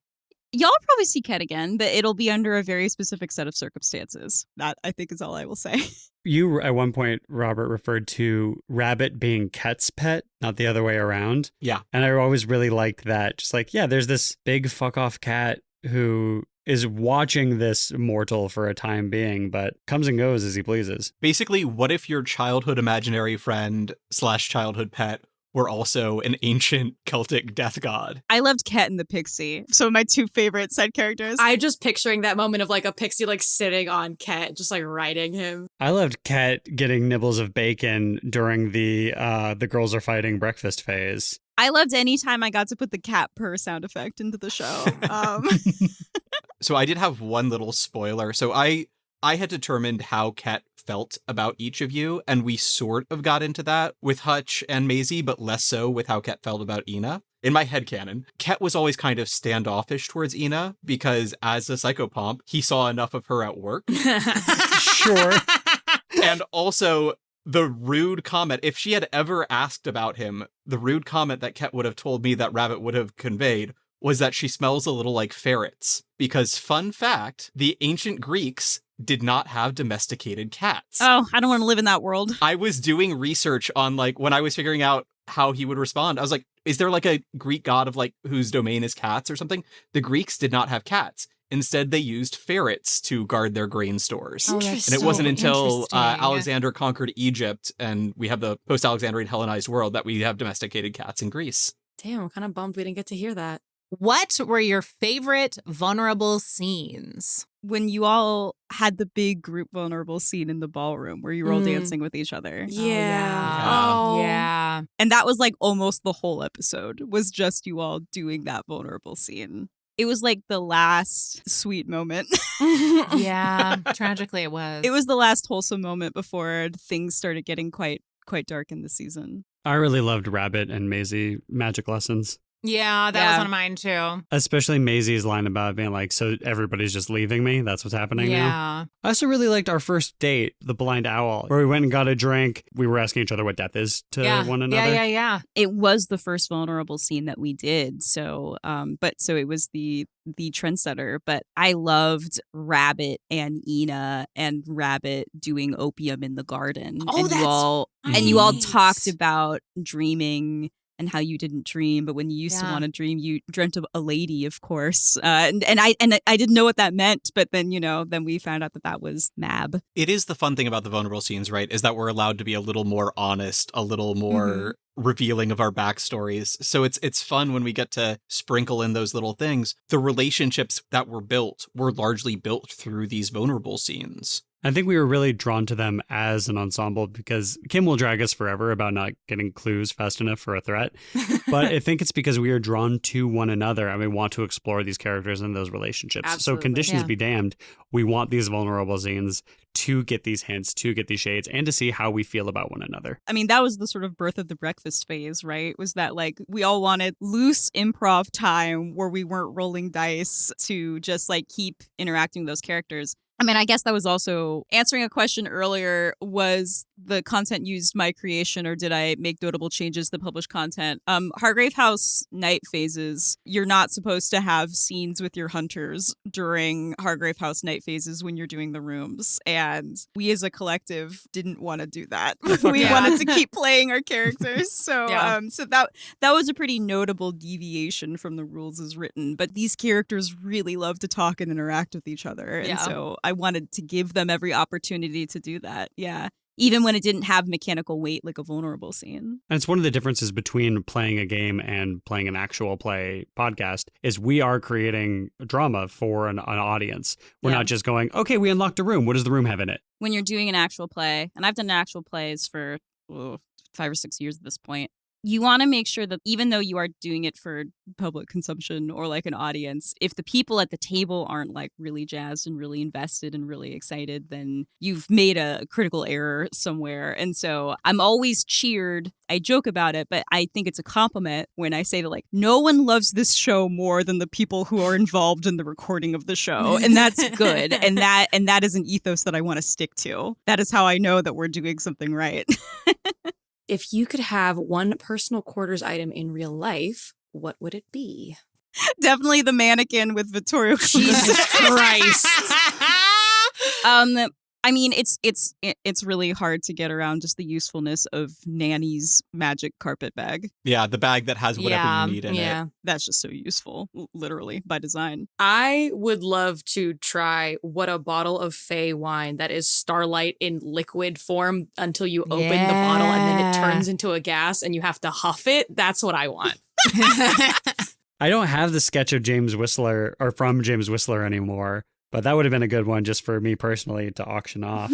Y'all probably see Ket again, but it'll be under a very specific set of circumstances. That, I think, is all I will say. You, at one point, Robert, referred to Rabbit being Ket's pet, not the other way around. Yeah. And I always really liked that. Just like, yeah, there's this big fuck-off cat who is watching this mortal for a time being, but comes and goes as he pleases. Basically, what if your childhood imaginary friend / childhood pet were also an ancient Celtic death god? I loved Ket and the Pixie. Some of my two favorite side characters. I just picturing that moment of like a pixie like sitting on Ket, just like riding him. I loved Ket getting nibbles of bacon during the girls are fighting breakfast phase. I loved any time I got to put the cat purr sound effect into the show. So I did have one little spoiler. So I had determined how Ket felt about each of you, and we sort of got into that with Hutch and Maisie, but less so with how Ket felt about Ina. In my headcanon, Ket was always kind of standoffish towards Ina because as a psychopomp, he saw enough of her at work. Sure. And also the rude comment, if she had ever asked about him, the rude comment that Ket would have told me that Rabbit would have conveyed was that she smells a little like ferrets. Because fun fact, the ancient Greeks did not have domesticated cats. Oh, I don't want to live in that world. I was doing research on like when I was figuring out how he would respond. I was like, is there like a Greek god of like whose domain is cats or something? The Greeks did not have cats. Instead, they used ferrets to guard their grain stores. Oh, And it so wasn't until interesting. Alexander conquered Egypt and we have the post-Alexandrian Hellenized world that we have domesticated cats in Greece. Damn, I'm kind of bummed we didn't get to hear that. What were your favorite vulnerable scenes? When you all had the big group vulnerable scene in the ballroom where you were all dancing with each other. Yeah. Yeah. And that was like almost the whole episode was just you all doing that vulnerable scene. It was like the last sweet moment. Yeah. Tragically, it was. It was the last wholesome moment before things started getting quite dark in the season. I really loved Rabbit and Maisie magic lessons. Yeah, that was one of mine too. Especially Maisie's line about being like, so everybody's just leaving me? That's what's happening now? Yeah. I also really liked our first date, the Blind Owl, where we went and got a drink. We were asking each other what death is to one another. Yeah. It was the first vulnerable scene that we did. So so it was the trendsetter, but I loved Rabbit and Ina and Rabbit doing opium in the garden. Oh, and you all talked about dreaming and how you didn't dream, but when you used to want to dream, you dreamt of a lady, of course. And I didn't know what that meant, but then then we found out that was Mab. It is the fun thing about the vulnerable scenes, right? Is that we're allowed to be a little more honest, a little more revealing of our backstories. So it's fun when we get to sprinkle in those little things. The relationships that were largely built through these vulnerable scenes. I think we were really drawn to them as an ensemble because Kim will drag us forever about not getting clues fast enough for a threat. But I think it's because we are drawn to one another and we want to explore these characters and those relationships. Absolutely. So conditions be damned, we want these vulnerable scenes to get these hints, to get these shades, and to see how we feel about one another. I mean, that was the sort of birth of the breakfast phase, right? Was that like we all wanted loose improv time where we weren't rolling dice to just like keep interacting with those characters. I mean, I guess that was also answering a question earlier, was the content used my creation or did I make notable changes to the published content? Hargrave House night phases, you're not supposed to have scenes with your hunters during Hargrave House night phases when you're doing the rooms. And we as a collective didn't want to do that. We wanted to keep playing our characters. So so that was a pretty notable deviation from the rules as written. But these characters really love to talk and interact with each other. And so I wanted to give them every opportunity to do that. Yeah. Even when it didn't have mechanical weight like a vulnerable scene. And it's one of the differences between playing a game and playing an actual play podcast is we are creating drama for an audience. We're not just going, okay, we unlocked a room. What does the room have in it? When you're doing an actual play, and I've done actual plays for 5 or 6 years at this point, you want to make sure that even though you are doing it for public consumption or like an audience, if the people at the table aren't like really jazzed and really invested and really excited, then you've made a critical error somewhere. And so I'm always cheered. I joke about it, but I think it's a compliment when I say that like, no one loves this show more than the people who are involved in the recording of the show. And that's good. And that is an ethos that I want to stick to. That is how I know that we're doing something right. If you could have one personal quarters item in real life, what would it be? Definitely the mannequin with Vittorio. Jesus Christ. I mean, it's really hard to get around just the usefulness of Nanny's magic carpet bag. Yeah, the bag that has whatever you need in it. That's just so useful, literally, by design. I would love to try what a bottle of Fey wine that is Starlight in liquid form until you open the bottle and then it turns into a gas and you have to huff it. That's what I want. I don't have the sketch of James Whistler or from James Whistler anymore, but that would have been a good one just for me personally to auction off.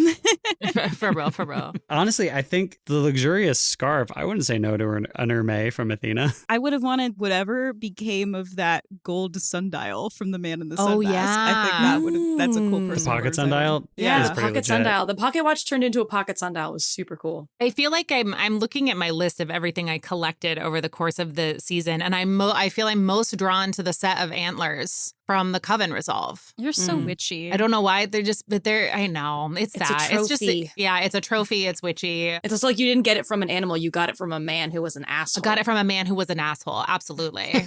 For real. Honestly, I think the luxurious scarf, I wouldn't say no to an Hermé from Athena. I would have wanted whatever became of that gold sundial from the Man in the Sun Oh, mask. I think yeah. that would have, that's a cool The The personal pocket version. sundial? Yeah, is the pretty pocket legit. sundial. The pocket watch turned into a pocket sundial was super cool. I feel like I'm looking at my list of everything I collected over the course of the season, and I feel I'm most drawn to the set of antlers from the Coven Resolve. You're so Mm. witchy. I don't know why I know it's It's a that. It's trophy. just it's a trophy. It's witchy. It's also like you didn't get it from an animal, you got it from a man who was an I asshole. got it from a man who was an asshole. Absolutely.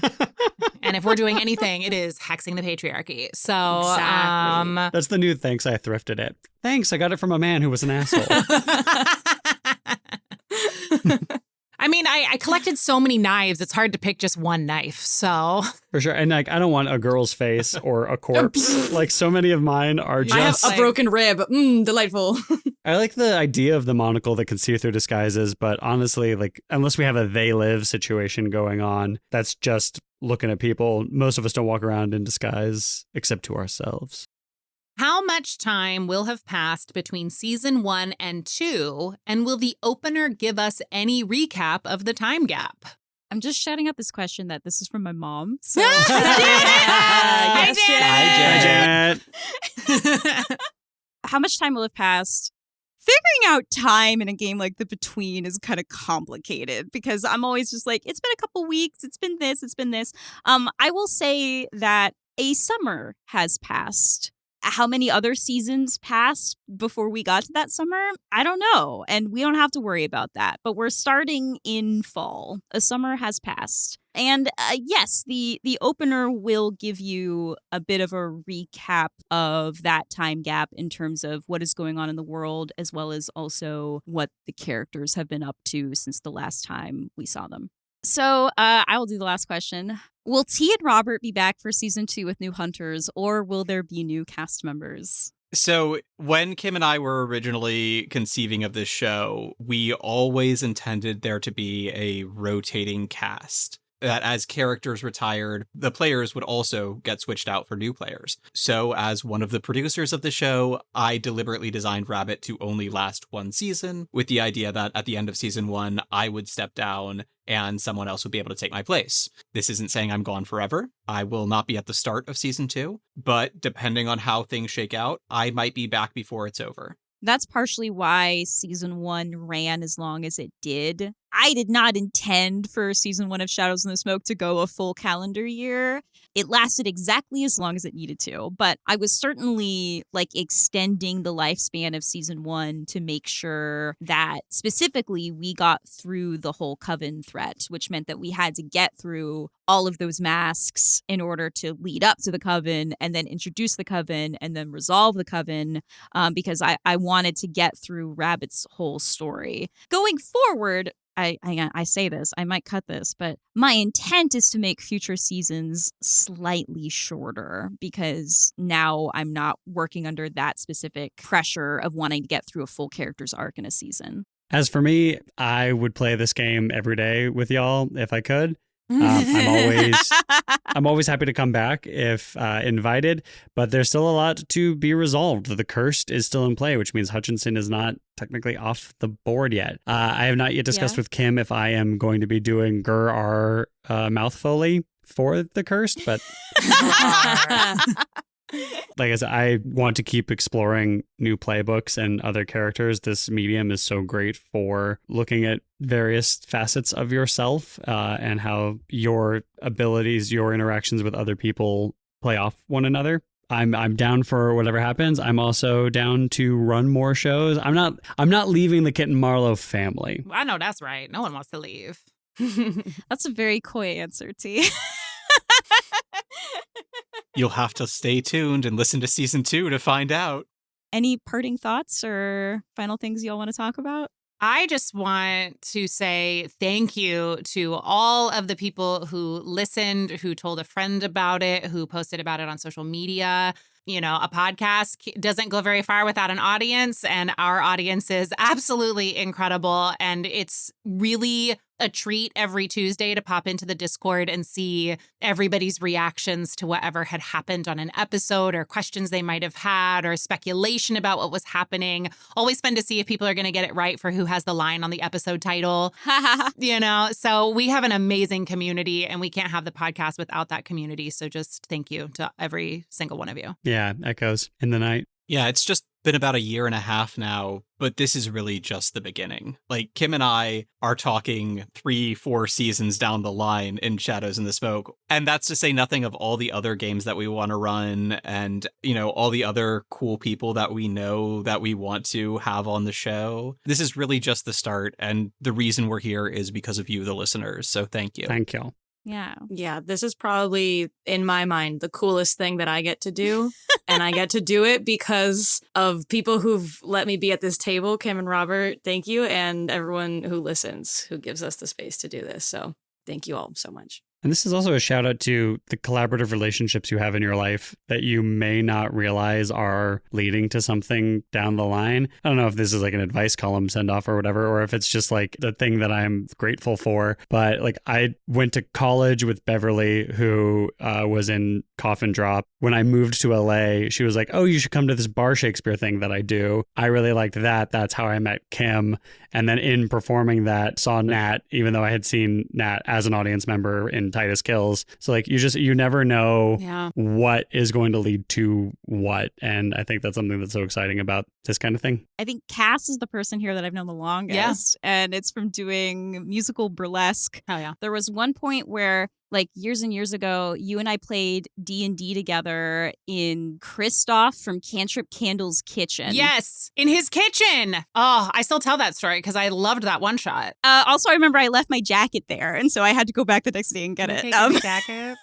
And if we're doing anything, it is hexing the patriarchy. So, Exactly. That's the new thanks I thrifted it. Thanks, I got it from a man who was an asshole. I mean, I collected so many knives, it's hard to pick just one knife. So For sure. And like, I don't want a girl's face or a corpse. Like, so many of mine are I have just. a broken rib. Delightful. I like the idea of the monocle that can see through disguises, but honestly, like, unless we have a they live situation going on, that's just looking at people. Most of us don't walk around in disguise except to ourselves. how much time will have passed between season 1 and 2? And will the opener give us any recap of the time gap? I'm just shouting out this question that this is from my mom. So Yes, Hi, Janet. how much time will have passed? Figuring out time in a game like The Between is kind of complicated because I'm always just like, it's been a couple weeks, it's been this. I will say that a summer has passed. How many other seasons passed before we got to that summer? I don't know. And we don't have to worry about that. But we're starting in fall. A summer has passed. And yes, the opener will give you a bit of a recap of that time gap in terms of what is going on in the world, as well as also what the characters have been up to since the last time we saw them. So I will do the last question. Will T and Robert be back for season 2 with new hunters, or will there be new cast members? So when Kim and I were originally conceiving of this show, we always intended there to be a rotating cast. That as characters retired, the players would also get switched out for new players. So as one of the producers of the show, I deliberately designed Rabbit to only last one season, with the idea that at the end of season 1, I would step down and someone else would be able to take my place. This isn't saying I'm gone forever. I will not be at the start of season 2, but depending on how things shake out, I might be back before it's over. That's partially why season 1 ran as long as it did. I did not intend for season 1 of Shadows in the Smoke to go a full calendar year. It lasted exactly as long as it needed to, but I was certainly like extending the lifespan of season 1 to make sure that specifically we got through the whole Coven threat, which meant that we had to get through all of those masks in order to lead up to the Coven and then introduce the Coven and then resolve the Coven, because I wanted to get through Rabbit's whole story. Going forward, I say this, I might cut this, but my intent is to make future seasons slightly shorter because now I'm not working under that specific pressure of wanting to get through a full character's arc in a season. As for me, I would play this game every day with y'all if I could. I'm always happy to come back if invited, but there's still a lot to be resolved. The Cursed is still in play, which means Hutchinson is not technically off the board yet. I have not yet discussed with Kim if I am going to be doing Gur mouth foley for The Cursed, but like I said, I want to keep exploring new playbooks and other characters. This medium is so great for looking at various facets of yourself and how your abilities, your interactions with other people play off one another. I'm down for whatever happens. I'm also down to run more shows. I'm not leaving the Kit and Marlowe family. I know that's right. No one wants to leave. That's a very coy answer, T. You'll have to stay tuned and listen to season 2 to find out. Any parting thoughts or final things y'all want to talk about? I just want to say thank you to all of the people who listened, who told a friend about it, who posted about it on social media. a podcast doesn't go very far without an audience, and our audience is absolutely incredible. And it's really a treat every Tuesday to pop into the Discord and see everybody's reactions to whatever had happened on an episode, or questions they might have had, or speculation about what was happening. Always fun to see if people are going to get it right for who has the line on the episode title. So we have an amazing community, and we can't have the podcast without that community. So just thank you to every single one of you. Yeah, echoes in the night. Yeah, it's just been about a year and a half now, but this is really just the beginning. Like, Kim and I are talking 3-4 seasons down the line in Shadows in the Smoke. And that's to say nothing of all the other games that we want to run and, all the other cool people that we know that we want to have on the show. This is really just the start. And the reason we're here is because of you, the listeners. So thank you. Thank you. Yeah. Yeah, this is probably, in my mind, the coolest thing that I get to do. And I get to do it because of people who've let me be at this table. Kim and Robert, thank you. And everyone who listens, who gives us the space to do this. So thank you all so much. And this is also a shout out to the collaborative relationships you have in your life that you may not realize are leading to something down the line. I don't know if this is like an advice column send off or whatever, or if it's just like the thing that I'm grateful for. But like, I went to college with Beverly, who was in Coffin Drop. When I moved to LA, she was like, oh, you should come to this bar Shakespeare thing that I do. I really liked that. That's how I met Kim. And then in performing that, saw Nat, even though I had seen Nat as an audience member in Titus Kills. So like, you never know what is going to lead to what. And I think that's something that's so exciting about this kind of thing. I think Cass is the person here that I've known the longest. And it's from doing musical burlesque. Oh, yeah. There was one point where, like, years and years ago, you and I played D&D together in Christoph from Cantrip Candle's kitchen. Yes, in his kitchen. Oh, I still tell that story because I loved that one shot. Also, I remember I left my jacket there, and so I had to go back the next day and get it. Jacket.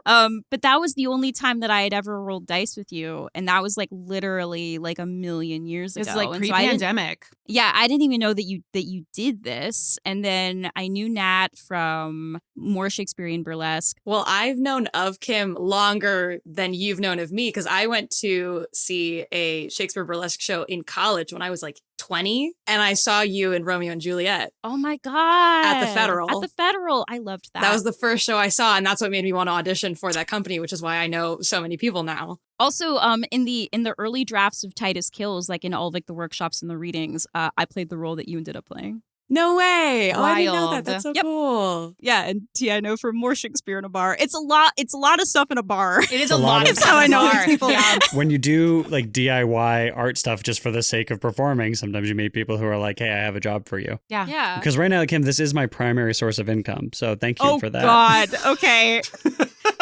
But that was the only time that I had ever rolled dice with you, and that was like literally like a million years ago. It was like And pre-pandemic. I didn't even know that you did this, and then I knew Nat from more Shakespearean burlesque. Well, I've known of Kim longer than you've known of me because I went to see a Shakespeare burlesque show in college when I was like 20, and I saw you in Romeo and Juliet. Oh my God. At the Federal. At the Federal. I loved that. That was the first show I saw, and that's what made me want to audition for that company, which is why I know so many people now. Also, in the early drafts of Titus Kills, like in all of like the workshops and the readings, I played the role that you ended up playing. No way. Oh, I didn't know that. Wild. That's so cool. Yeah, and T, I know from more Shakespeare in a bar. It's a lot of stuff in a bar. It is a a lot lot of of It's how I know bar. people. Yeah. When you do like DIY art stuff just for the sake of performing, sometimes you meet people who are like, hey, I have a job for you. Yeah. Yeah. Because right now, Kim, this is my primary source of income. So thank you for that. Oh God. Okay.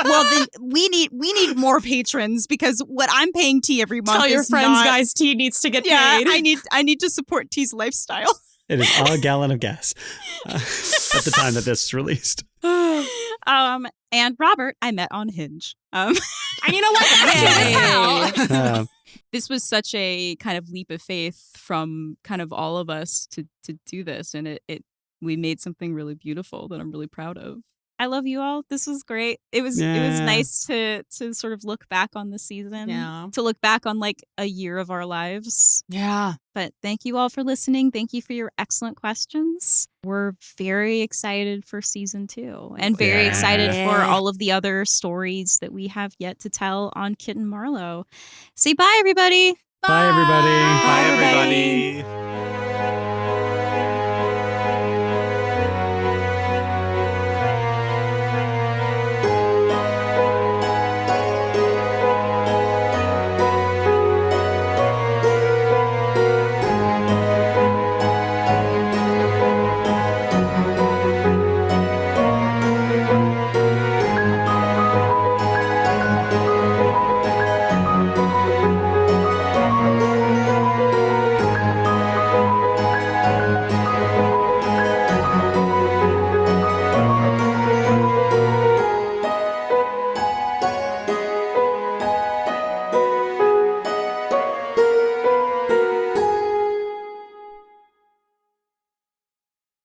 Well, then we need more patrons because what I'm paying T every month Tell your is friends, not, guys, T needs to get Yeah, paid. I need to support T's lifestyle. It is a gallon of gas at the time that this is released. And Robert, I met on Hinge. And you know what? Yay. Uh, This was such a kind of leap of faith from kind of all of us to do this, and we made something really beautiful that I'm really proud of. I love you all. This was great. It was nice to sort of look back on the season. Yeah. To look back on like a year of our lives. Yeah. But thank you all for listening. Thank you for your excellent questions. We're very excited for season 2 and very excited for all of the other stories that we have yet to tell on Kit and Marlowe. Say bye, everybody. Bye, everybody. Bye, everybody.